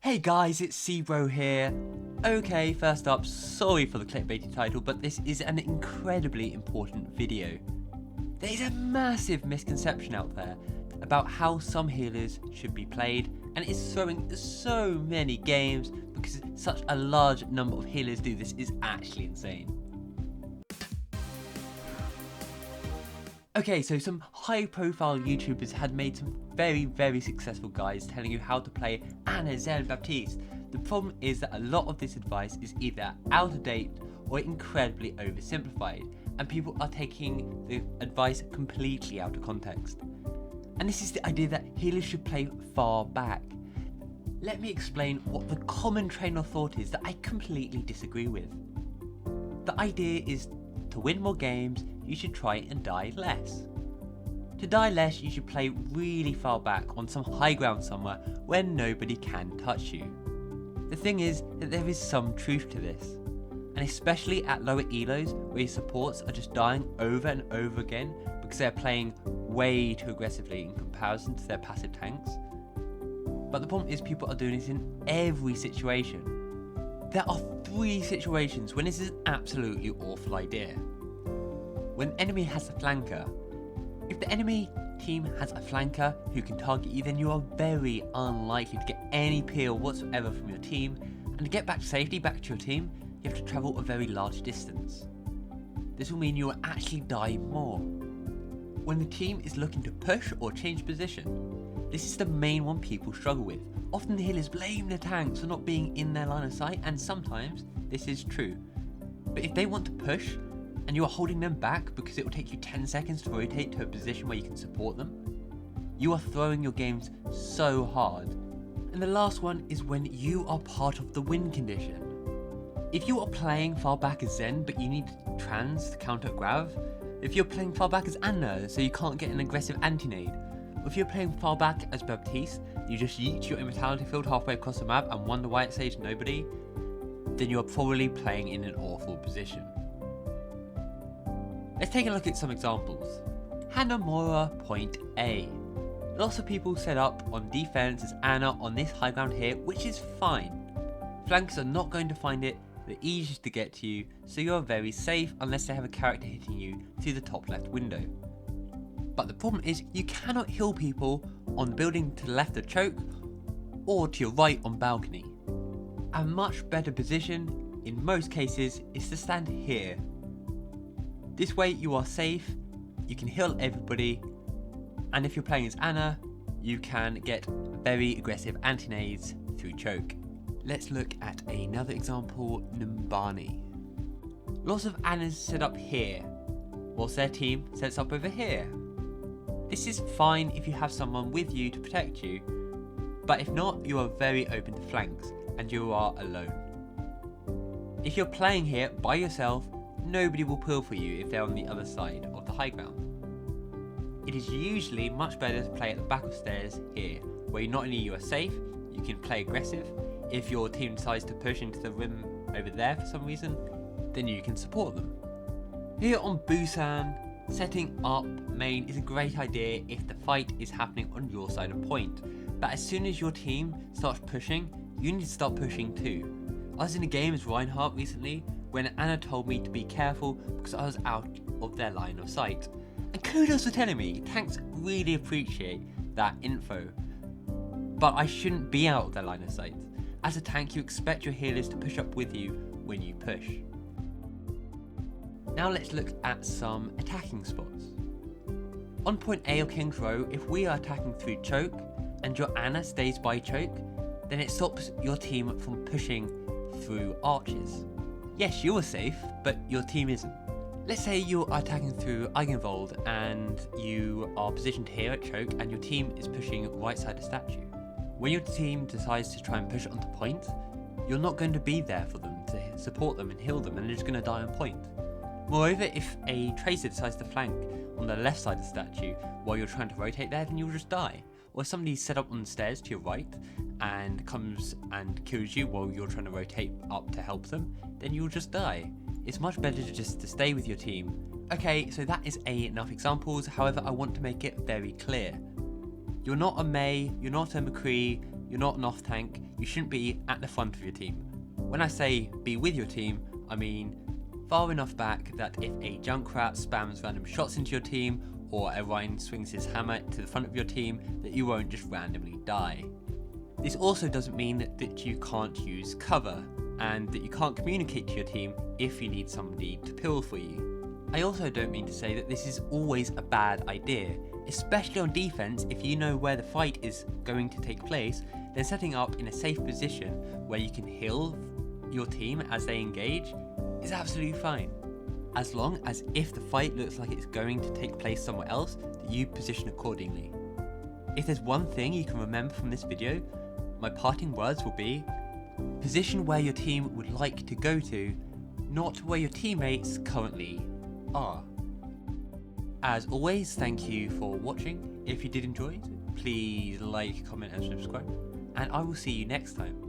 Hey guys, it's Cbro here. Okay, first up, sorry for the clickbaity title, but this is an incredibly important video. There is a massive misconception out there about how some healers should be played, and it's throwing so many games because such a large number of healers do this is actually insane. Okay, so some high-profile YouTubers had made some very successful guides telling you how to play Ana Zel Baptiste. The problem is that a lot of this advice is either out of date or incredibly oversimplified, and people are taking the advice completely out of context. And this is the idea that healers should play far back. Let me explain what the common train of thought is that I completely disagree with. The idea is to win more games, you should try and die less. To die less, you should play really far back on some high ground somewhere where nobody can touch you. The thing is that there is some truth to this, and especially at lower elos where your supports are just dying over and over again because they're playing way too aggressively in comparison to their passive tanks. But the problem is people are doing this in every situation. There are 3 situations when this is an absolutely awful idea. When the enemy has a flanker. If the enemy team has a flanker who can target you, then you are very unlikely to get any peel whatsoever from your team, and to get back to safety, back to your team, you have to travel a very large distance. This will mean you will actually die more. When the team is looking to push or change position, this is the main one people struggle with. Often the healers blame the tanks for not being in their line of sight, and sometimes this is true. But if they want to push, and you are holding them back because it will take you 10 seconds to rotate to a position where you can support them, you are throwing your games so hard. And the last one is when you are part of the win condition. If you are playing far back as Zen but you need trans to counter grav, if you're playing far back as Anna so you can't get an aggressive anti-nade, or if you're playing far back as Baptiste, you just yeet your immortality field halfway across the map and wonder why it saves nobody, then you are probably playing in an awful position. Let's take a look at some examples. Hanamura Point A. Lots of people set up on defense as Ana on this high ground here, which is fine. Flankers are not going to find it the easiest to get to you, so you are very safe unless they have a character hitting you through the top left window. But the problem is you cannot heal people on the building to the left of choke or to your right on balcony. A much better position in most cases is to stand here. This way you are safe, you can heal everybody, and if you're playing as Ana, you can get very aggressive anti-nades through choke. Let's look at another example, Numbani. Lots of Anas set up here, whilst their team sets up over here. This is fine if you have someone with you to protect you, but if not, you are very open to flanks, and you are alone. If you're playing here by yourself, nobody will peel for you if they're on the other side of the high ground. It is usually much better to play at the back of stairs here, where not only you are safe, you can play aggressive. If your team decides to push into the rim over there for some reason, then you can support them. Here on Busan, setting up main is a great idea if the fight is happening on your side of point, but as soon as your team starts pushing, you need to start pushing too. I was in a game as Reinhardt recently, when Ana told me to be careful because I was out of their line of sight. And kudos for telling me, tanks really appreciate that info. But I shouldn't be out of their line of sight. As a tank, you expect your healers to push up with you when you push. Now let's look at some attacking spots. On point A or King's Row, if we are attacking through choke and your Ana stays by choke, then it stops your team from pushing through arches. Yes, you are safe, but your team isn't. Let's say you are attacking through Eigenwald and you are positioned here at choke and your team is pushing right side of statue. When your team decides to try and push onto point, you're not going to be there for them to support them and heal them, and they're just going to die on point. Moreover, if a tracer decides to flank on the left side of the statue while you're trying to rotate there, then you'll just die. Or if somebody's set up on the stairs to your right and comes and kills you while you're trying to rotate up to help them, then you'll just die. It's much better to stay with your team. Okay, so that is enough examples, however I want to make it very clear. You're not a Mei, you're not a McCree, you're not an off tank, you shouldn't be at the front of your team. When I say be with your team, I mean far enough back that if a Junkrat spams random shots into your team, or a Ryan swings his hammer to the front of your team, that you won't just randomly die. This also doesn't mean that you can't use cover, and that you can't communicate to your team if you need somebody to pill for you. I also don't mean to say that this is always a bad idea, especially on defense. If you know where the fight is going to take place, then setting up in a safe position where you can heal your team as they engage is absolutely fine. As long as if the fight looks like it's going to take place somewhere else, that you position accordingly. If there's one thing you can remember from this video, my parting words will be, position where your team would like to go to, not where your teammates currently are. As always, thank you for watching. If you did enjoy it, please like, comment and subscribe, and I will see you next time.